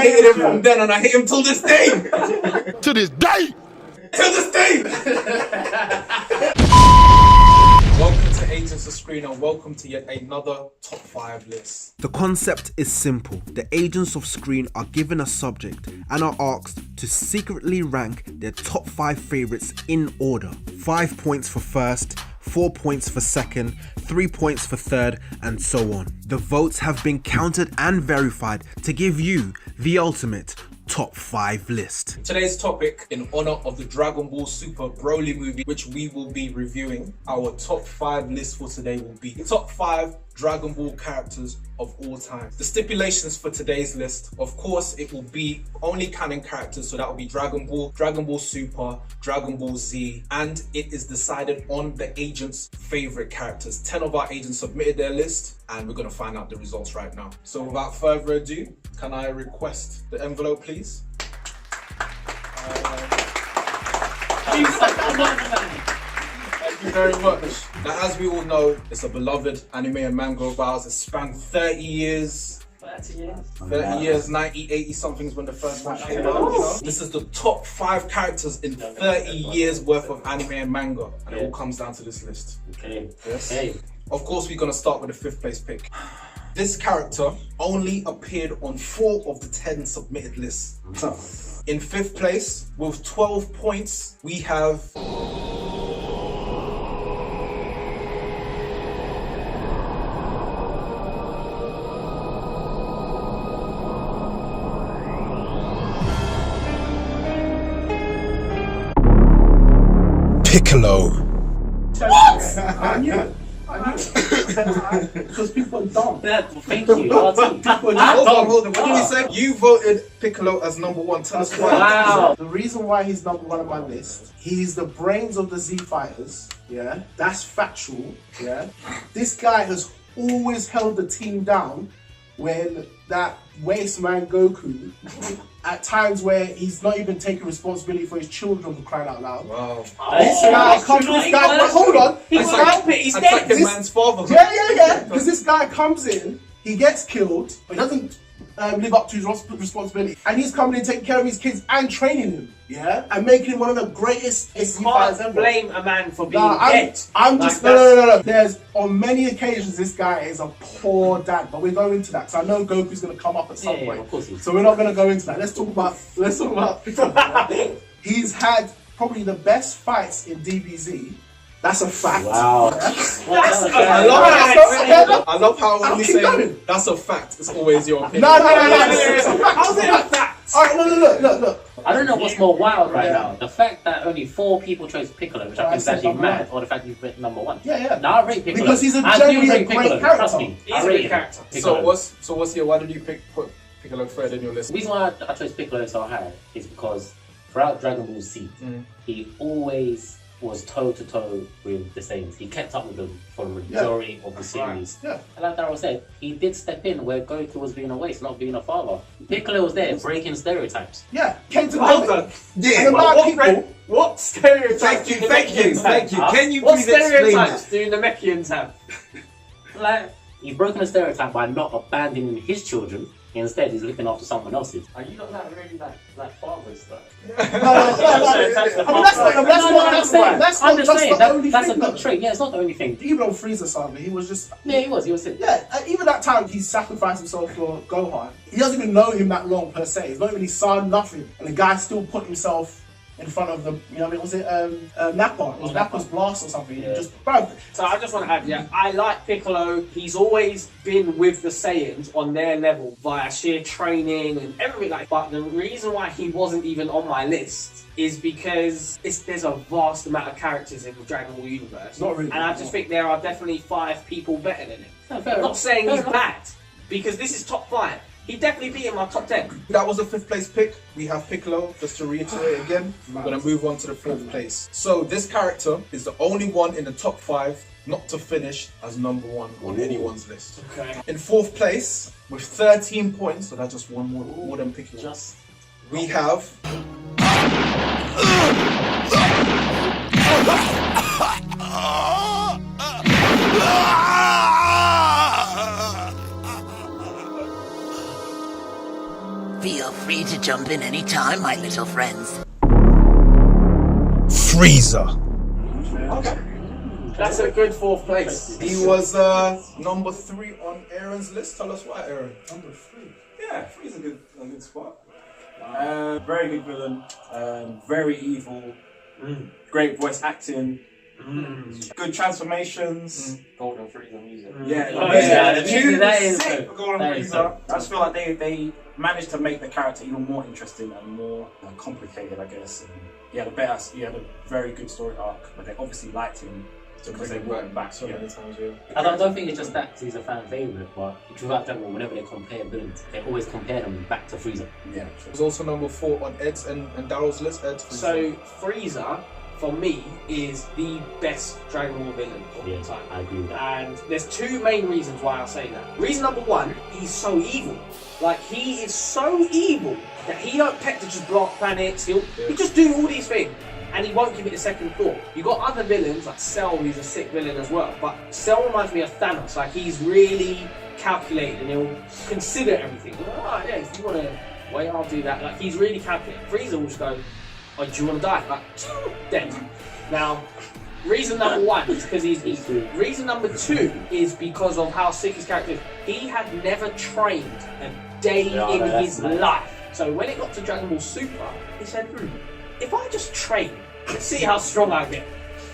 hated him from then, and I hate him till this day. To this day. Till this day. Welcome to Agents of S.C.R.E.E.N and welcome to yet another top 5 list. The concept is simple. The agents of S.C.R.E.E.N are given a subject and are asked to secretly rank their top 5 favourites in order. 5 points for first, 4 points for second, 3 points for third, and so on. The votes have been counted and verified to give you the ultimate top 5 list. Today's topic, in honor of the Dragonball Super Broly movie, which we will be reviewing, our top 5 list for today will be top 5 Dragon Ball characters of all time. The stipulations for today's list, of course, it will be only canon characters, so that will be Dragon Ball, Dragon Ball Super, Dragon Ball Z, and it is decided on the agents' favorite characters. 10 of our agents submitted their list, and we're gonna find out the results right now. So without further ado, can I request the envelope, please? Thank you very much. Now, as we all know, it's a beloved anime and manga of ours. It spanned 30 years. 30 years, 90, 80 somethings when the first one came out. You know? This is the top 5 characters in 30 years worth of anime and manga. And it all comes down to this list. Okay. Yes. Okay. Of course, we're going to start with the 5th place pick. This character only appeared on 4 of the 10 submitted lists. In 5th place, with 12 points, we have... Piccolo. What? I knew it. Because people are dumb. Thank you. Hold on. What did he say? You voted Piccolo as number 1. Tell us why. Wow. The reason why he's number 1 on my list, he's the brains of the Z Fighters. Yeah, that's factual. Yeah, this guy has always held the team down when that waste man Goku, at times where he's not even taking responsibility for his children, for crying out loud. Wow. This guy comes, hold on. He's dead. This man's father. Yeah. Because this guy comes in, he gets killed, but he doesn't live up to his responsibility. And he's coming in, taking care of his kids and training him. Yeah? And making him one of the greatest fighters ever. Blame a man for being dead. I'm just, no. There's, on many occasions, this guy is a poor dad, but we're going into that, because I know Goku's going to come up at some point. Of course. So we're not going to go into that. Let's talk about he's had probably the best fights in DBZ. That's a fact. Wow. Yeah? I love how when you say that's a fact, it's always your opinion. No. How's it a fact? Alright, look. I don't know what's more wild right now. The fact that only 4 people chose Piccolo, which I think is actually mad, or the fact you've written number 1. Yeah. Now I rate Piccolo. Because he's a genuinely great character. Trust me. He's a great character. So what's your, why did you put Piccolo third in your list? The reason why I chose Piccolo so high is because throughout Dragon Ball Z, he always was toe-to-toe with the Saiyans. He kept up with them for the majority of the series. Yeah. And like Daryl said, he did step in where Goku was being a waste, not being a father. Piccolo was there, breaking stereotypes. Yeah. Came to Well done. Yeah. What stereotypes? Thank you. Can you What please explain stereotypes that? do the Namekians have? Like, he's broken a stereotype by not abandoning his children. Instead, he's looking after someone else's. Are you not that really like fathers though? That's a good trait. Yeah, it's not the only thing. Even on Frieza saga, he was just... Yeah, he was sick. Yeah, even that time he sacrificed himself for Gohan. He doesn't even know him that long per se. He's not even his son, nothing. And the guy still put himself in front of the, you know what I mean, was it Nappa? It was Nappa's blast or something. Yeah. So I just want to add, I like Piccolo. He's always been with the Saiyans on their level via sheer training and everything like that. But the reason why he wasn't even on my list is because there's a vast amount of characters in the Dragon Ball universe. Not really. And I just think there are definitely 5 people better than him. No, I'm not saying he's bad, because this is top 5. He'd definitely be in my top 10. That was the 5th place pick. We have Piccolo, just to reiterate again. We're going to move on to the 4th place. So this character is the only one in the top 5 not to finish as number 1 on anyone's list. Okay. In 4th place, with 13 points, so that's just one more than Piccolo. We have... Feel free to jump in any time, my little friends. Frieza. Okay. That's a good fourth place. He was number 3 on Aaron's list. Tell us why, Aaron. Number 3. Yeah, Free's a good spot. Very good villain. Very evil. Great voice acting. Good transformations. Golden Freezer music. Yeah, The tune that is sick. good. Golden That is Freezer. I just feel like they managed to make the character even more interesting and more complicated, I guess. And he had a very good story arc, but they obviously liked him because they brought him back so many times. Yeah. I don't think it's just that 'cause he's a fan favourite, but throughout Dragon Ball, whenever they compare villains, they always compare them back to Frieza. Yeah. He was also number 4 on Ed's and Daryl's list. Ed. So Frieza, for me, is the best Dragon Ball villain of all time. I agree with that. And there's 2 main reasons why I say that. Reason number 1, he's so evil. Like, he is so evil that he don't peck to just blow up planets. He just do all these things, and he won't give it a second thought. You got other villains like Cell, who's a sick villain as well. But Cell reminds me of Thanos. Like, he's really calculated, and he'll consider everything. Oh, yeah, if you want to wait, I'll do that. Like, he's really calculated. Frieza will just go, oh, do you want to die? Like, dead. Now, reason number 1 is because he's evil. Reason number 2 is because of how sick his character is. He had never trained a day in his life. So when it got to Dragon Ball Super, he said, if I just train, let's see how strong I get.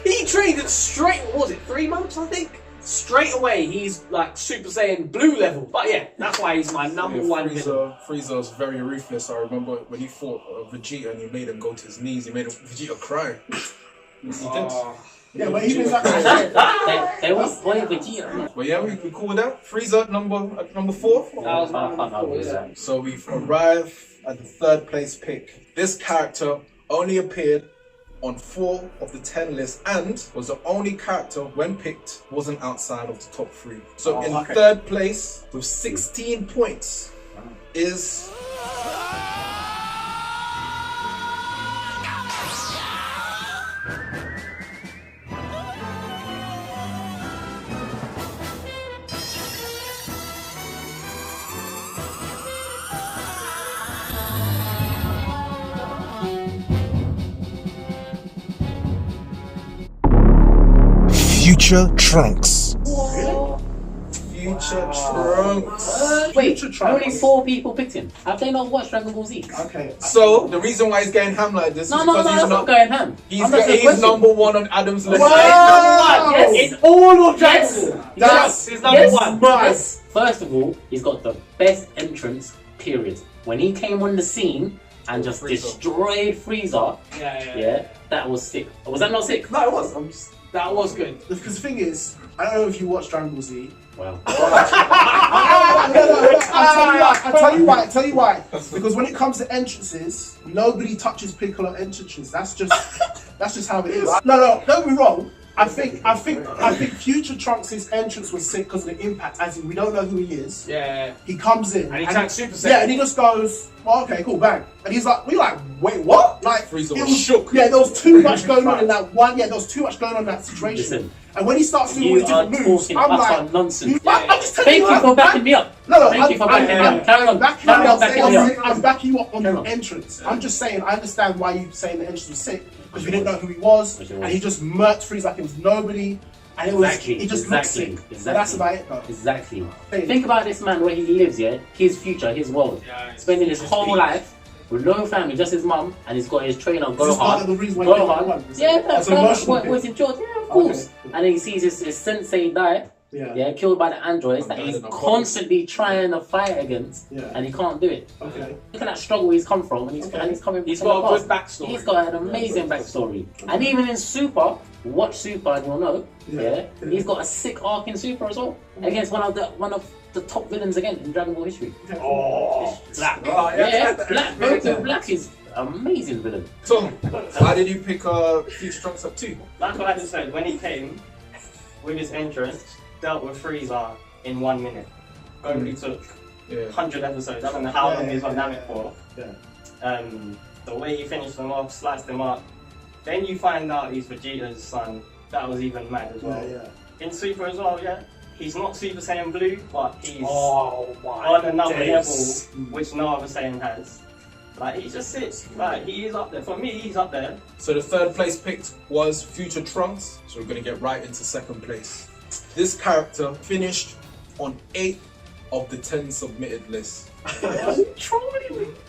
He trained it straight, what was it, 3 months, I think? Straight away, he's like Super Saiyan blue level. But yeah, that's why he's my number 1 villain. Frieza's very ruthless. I remember when he fought Vegeta and he made him go to his knees. He made Vegeta cry. He did. Yeah, but even like They was boy Vegeta. But yeah, we cool with that. Frieza number 4. That was my number 4, yeah. So we've arrived at the 3rd place pick. This character only appeared on 4 of the 10 lists and was the only character when picked wasn't outside of the top 3. So in 3rd place with 16 points is Future Trunks. Future Trunks. Wait, Future Trunks. only 4 people picked him. Have they not watched Dragon Ball Z? Okay. So the reason why he's getting ham like this is because he's not going ham. He's number 1 on Adam's list. Wow. Yes. In all of Dragon Ball. That's He's number 1. Yes. First of all, he's got the best entrance, period. When he came on the scene and just destroyed Frieza, yeah, that was sick. Was that not sick? No, it was. That was good. because the thing is, I don't know if you watch Dragon Ball Z. Wow. I'll tell you why. Because when it comes to entrances, nobody touches Piccolo entrances. That's just how it is. No, don't be wrong. I think Future Trunks' entrance was sick because of the impact. As in, we don't know who he is. Yeah. He comes in And he turns Super Saiyan. Yeah, and he just goes, well, okay, cool, bang. And he's like, we're like, wait, what? Like, Frieza it was shook. Yeah, there was too much going on in that one. Yeah, there was too much going on in that situation. Listen, and when he starts doing all you these are different moves, talking I'm utter like, nonsense. I'm just telling Thank you for backing me up. No, Thank you for backing me up. Carry on. I'm backing you up on the entrance. I'm just saying, I understand why you saying the entrance was sick because we didn't know who he was, and he just murked Frieza like it was nobody, and it was he just looked sick. So that's about it, though. Exactly. Think about this man where he lives, yeah, his future, his world, spending his whole life with no family, just his mum, and he's got his trainer Gohan. Was in George, yeah, of course. And then he sees his sensei die. Yeah, killed by the androids that he's constantly trying to fight against, and he can't do it. Okay. Look at that struggle he's come from, and he's coming. He's got a good backstory. He's got an amazing backstory, and even in Super, watch Super and you'll know. Yeah, he's got a sick arc in Super as well, against one of the top villains again in Dragon Ball history. Oh, Black. Black is amazing villain. Tom, why did you pick Future Trunks up 2? Like what I just said, when he came with his entrance, dealt with Frieza in 1 minute. Only took 100 episodes. I don't know how long he was on Namek for. The way he finished them off, sliced them up. Then you find out he's Vegeta's son. That was even mad as well. In Super as well, he's not Super Saiyan Blue, but he's my on another days. level, which no other Saiyan has. Like, he just sits, like, he is up there. For me, he's up there. So the third place picked was Future Trunks. So we're gonna get right into second place. This character finished on 8 of the 10 submitted lists.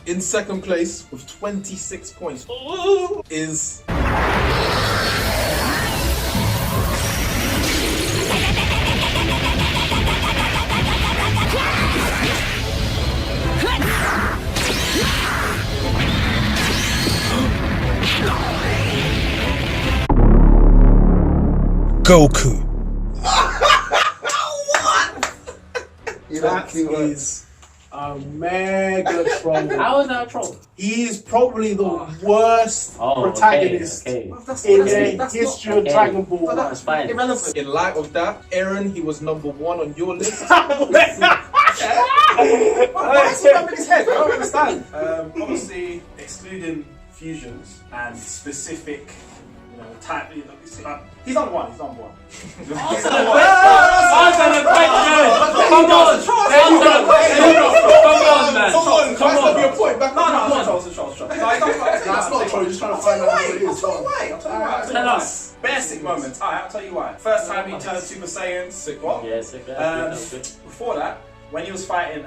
In second place with 26 points is Goku. That is a mega troll. How is that a troll? He is probably the worst protagonist Okay. in the history of Dragon Ball. That's fine. Irrelevant. in light of that, Aaron, he was number 1 on your list. Why is he up in his head? I don't understand. Obviously, excluding fusions and specific, type. He's number 1. He's number 1. Answer the question! Come on! Come on, your point. Back No, it's a troll. No, That's not true. You're just trying to find out who it is. I'll tell you why. Tell us. Basic moments. Alright, I'll tell you why. First time he turned Super Saiyan. Sick. What? Yeah, sick. That's good. Before that, when he was fighting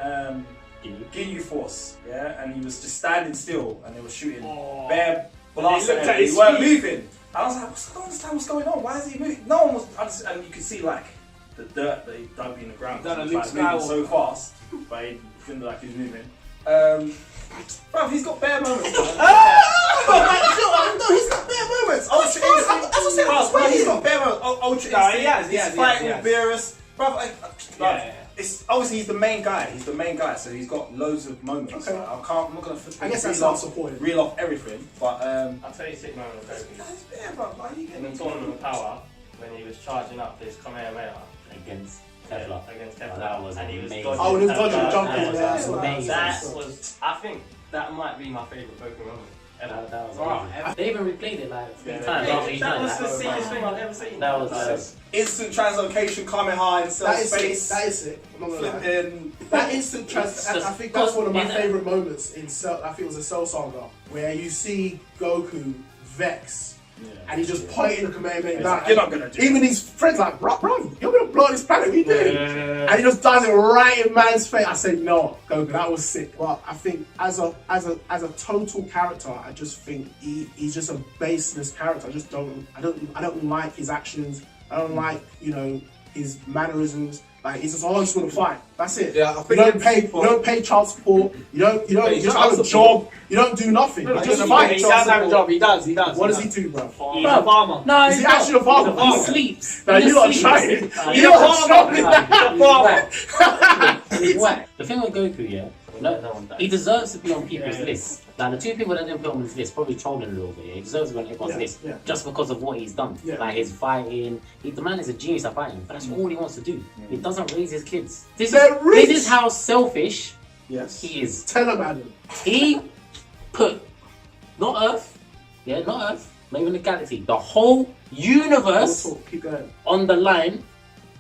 Ginyu Force, yeah, and he was just standing still and they were shooting bare blasts at him. He weren't moving. I was like, I don't understand what's going on. Why is he moving? No one was. And you could see like the dirt that he dug in the ground. He was like moving so fast, but he didn't look like he was moving. Bro, he's got bare moments. No, he's got bare moments. Ultra Instinct. He's got bare moments. Ultra Instinct. He's fighting with Beerus. Bro, it's obviously he's the main guy. So he's got loads of moments. Okay. I'm not gonna. I guess that's self-supported. Reel off everything, but I'll tell you sick moment of Goku. yeah, bro. Why are you In getting the Tournament of Power, when he was charging up his Kamehameha Against Kevlar. against Kevlar. That was and he was amazing. dodging Oh, he was Kevlar. dodging, jumping. That was amazing. That was, I think that might be my favourite Goku moment. That was Wow. amazing. They even replayed it like 3 times. That was the sickest thing I've ever seen. That was instant translocation, Kamehameha in That is sick. space, That is sick. I'm not gonna lie. flipping. That instant trans. I just- think that's one of my in it- favorite moments in Cell. I think it was a Cell Saga where you see Goku vex. And he just pointing the Kamehameha back. You're not gonna do Even his friends like, bro, you're gonna blow this planet. What are you doing? And he just does it right in man's face. I said, no, Goku, that was sick. But I think as a total character, I just think he's just a baseless character. I don't like his actions. I don't like his mannerisms. Like he's just always want to fight. That's it. Yeah, I think you don't pay child support. You don't have a job. You don't do nothing. You just fight. He does have a job. He does. What does he do, bro? He's a farmer. No, Is he actually a farmer? He sleeps. No, you're not trying. You're not trying. He's whack. The thing with Goku, yeah, he deserves to be on people's lists. Like the 2 people that didn't put on his list probably trolling a little bit. He deserves to be on everyone's list just because of what he's done. Yeah. Like his fighting. The man is a genius at fighting, but that's all he wants to do. He doesn't raise his kids. This is how selfish he is. Tell him, Adam. He put not Earth, not even the galaxy, the whole universe Keep going. on the line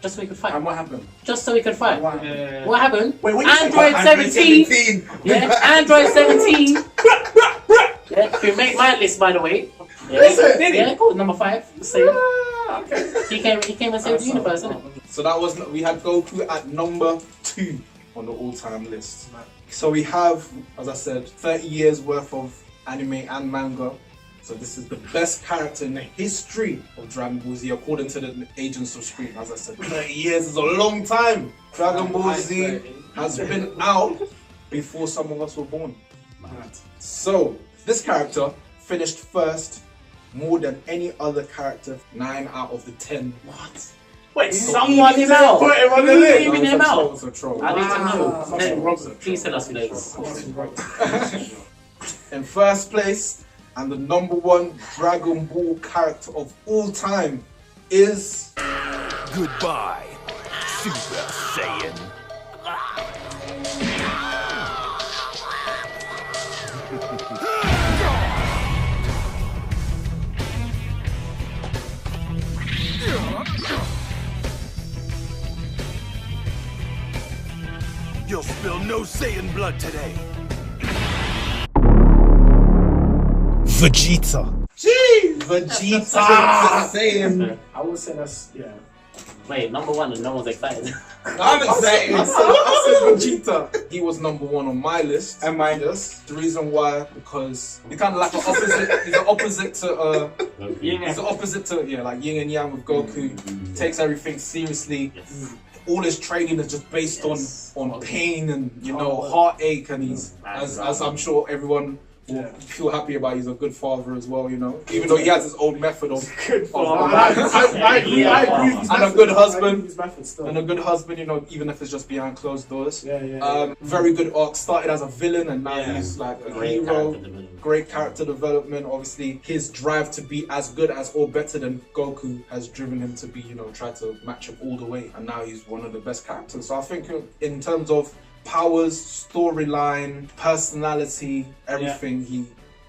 just so he could fight. And what happened? Just so he could fight. What What happened? Wait, what you say? Android 17. Yeah, Android 17. Yeah, who made my list, by the way. Yeah, Is it? Did he? Yeah, cool. Number 5. Same. Okay. He came and saved the universe, didn't it? So we had Goku at number 2 on the all-time list. So we have, as I said, 30 years worth of anime and manga. So this is the best character in the history of Dragon Ball Z, according to the Agents of S.C.R.E.E.N. As I said, 30 years is a long time. Dragon Ball Z has been out before some of us were born. So this character finished first more than any other character, 9 out of the 10. What? Wait, someone is out. Put him on the list. Even him out. It's a troll. I need to Wow. know. Please tell us who that is. In first place, and the number 1 Dragon Ball character of all time is Goodbye, Super Saiyan. No Saiyan blood today. Vegeta. Jeez! Vegeta. Saiyan. I would say that's, yeah. Wait, number one and no one's excited. I'm excited. I said Vegeta. He was number one on my list. And mine. Yes. The reason why, because he kind of like the opposite. He's the opposite to. He's the opposite to like yin and yang with Goku. Takes everything seriously. All his training is just based on pain and heartache, and he's as I'm sure everyone will feel happy about. He's a good father as well, even though he has his own method of good father. I agree. And a good husband, and a good husband, even if it's just behind closed doors. Very good arc. Started as a villain, and now he's like a hero. Great character development. Obviously, his drive to be as good as or better than Goku has driven him to be, try to match him all the way. And now he's one of the best characters. So I think in terms of powers, storyline, personality, everything,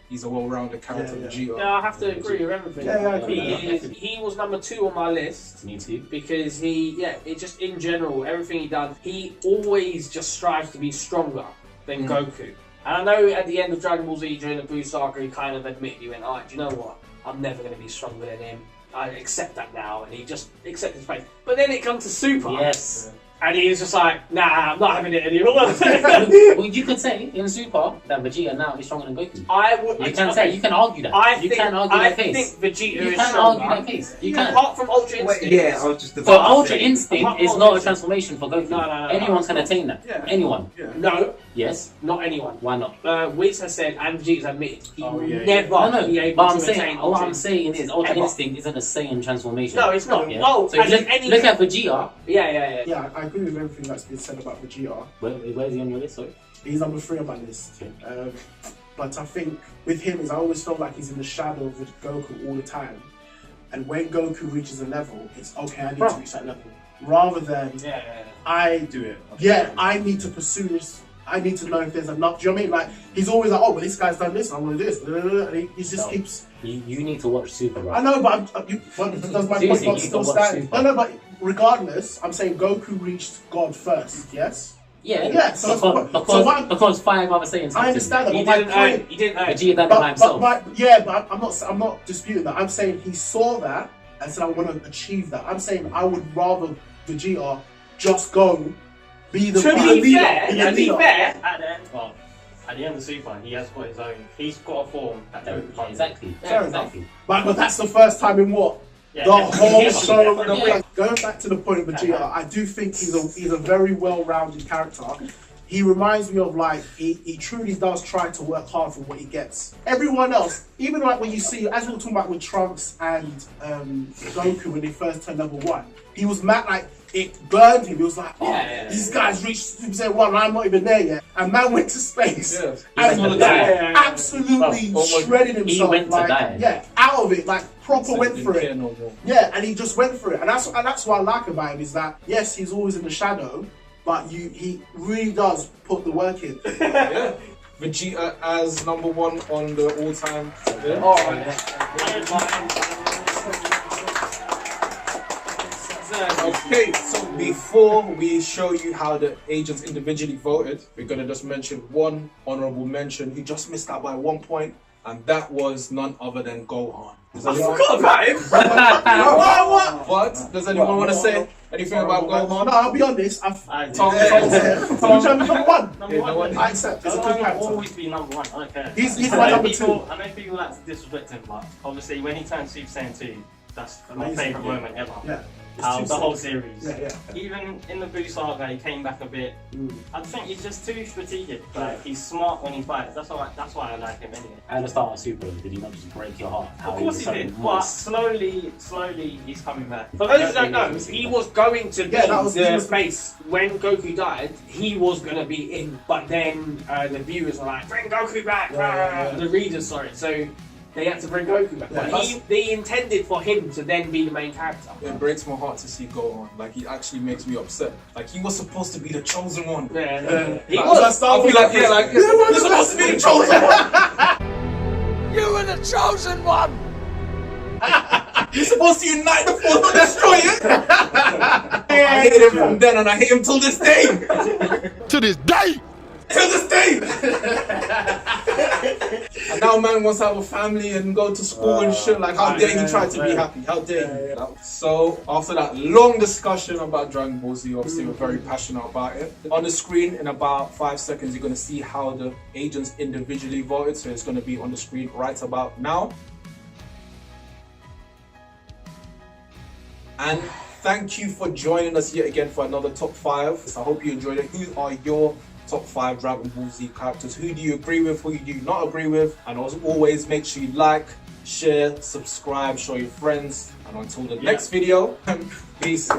he's a well-rounded character. Vegeta. Yeah, I have to agree with everything. He was number 2 on my list. Me too. Because it just in general, everything he does, he always just strives to be stronger than Goku. And I know at the end of Dragon Ball Z during the Buu saga, he kind of admitted, he went, alright, do you know what? I'm never going to be stronger than him. I accept that now. And he just accepted his fate. But then it comes to Super. Yes. And he's just like, nah, I'm not having it anymore. Well, you could say in Super that Vegeta now is stronger than Goku. I would. You can say, you can argue that. I think Vegeta you is can stronger. argue that case. You can. Apart from Ultra Instinct. Yeah, I was just So Ultra Instinct is not a transformation for Goku. No. Anyone can attain that. Yeah. Anyone. Yeah. No. Yes. Not anyone. Why not? Wiz has said, and Vegeta's admitted, he will never be able But to attain what I'm saying is Ultra Instinct isn't a Saiyan transformation. No, it's not. Yeah. Oh, so look at Vegeta. Yeah. Yeah, I agree with everything that's been said about Vegeta. Where's he on your list, sorry? He's number 3 on my list. But I think with him, I always felt like he's in the shadow of Goku all the time. And when Goku reaches a level, it's okay, I need to reach that level. Rather than I do it. Yeah, I need to pursue this. I need to know if there's enough. Do you know what I mean? Like, he's always like, oh, well, this guy's done this, I want to do this. And he just keeps. You need to watch Super, right? I know, but does my point not still stand? No, but regardless, I'm saying Goku reached God first, yes? Yeah. So because 5 other Saiyans. I understand that. He didn't earn. Vegeta did it by himself. But I'm not disputing that. I'm saying he saw that and said, I want to achieve that. I'm saying I would rather Vegeta just go be the leader. To be fair, at the end of Super, he has got his own. He's got a form that Exactly. But that's the first time in what? Yeah, the whole show. Yeah. Going back to the point of Vegeta, I do think he's a very well-rounded character. He reminds me of he truly does try to work hard for what he gets. Everyone else, even like when you see, as we were talking about with Trunks and Goku when they first turned level 1, he was mad, like it burned him. He was like, these guys reached Super Saiyan 1 and I'm not even there yet. And man went to space and absolutely shredded himself. He went to die. Yeah, out of it, like proper went for it. Yeah, and he just went for it. And that's what I like about him is that, yes, he's always in the shadow, but he really does put the work in. Vegeta as number 1 on the all-time. Okay, so before we show you how the agents individually voted, we're gonna just mention one honorable mention who just missed out by 1 point, and that was none other than Gohan. I forgot about him. What? Does anyone want to say anything about Gohan? No, I'll be honest. Tom number 1. Number 1. I accept. It's a good character. Always be number 1. I don't care. He's my number 2. I know people like to disrespect him, but obviously when he turned Super Saiyan 2, that's my favourite moment ever. Yeah. The whole series. Yeah. Even in the Buu saga, he came back a bit. I think he's just too strategic. Like he's smart when he fights. That's why I like him anyway. At the start of Super, did he not just break your heart? Of course he did. But slowly, he's coming back. For those who don't know, he was going to be the space when Goku died. He was going to be in, but then the viewers were like, "Bring Goku back!" The readers, sorry. So they had to bring Goku back. But they intended for him to then be the main character. It breaks my heart to see Gohan. Like, he actually makes me upset. Like, he was supposed to be the chosen one. He was. I feel like, you're supposed to be the chosen one. You were the chosen one. You're supposed to unite the force, not destroy it. I hated him from then and I hate him till this day. To this day. Till this day. And now man wants to have a family and go to school and shit. Like, how dare he try to be happy? How dare he? So after that long discussion about Dragon Ball Z, obviously we're very passionate about it. On the screen in about 5 seconds, you're going to see how the agents individually voted. So it's going to be on the screen right about now. And thank you for joining us yet again for another top 5. I hope you enjoyed it. Who are your top 5 Dragon Ball Z characters? Who do you agree with? Who do you not agree with? And as always, make sure you like, share, subscribe, show your friends. And until the next video, peace.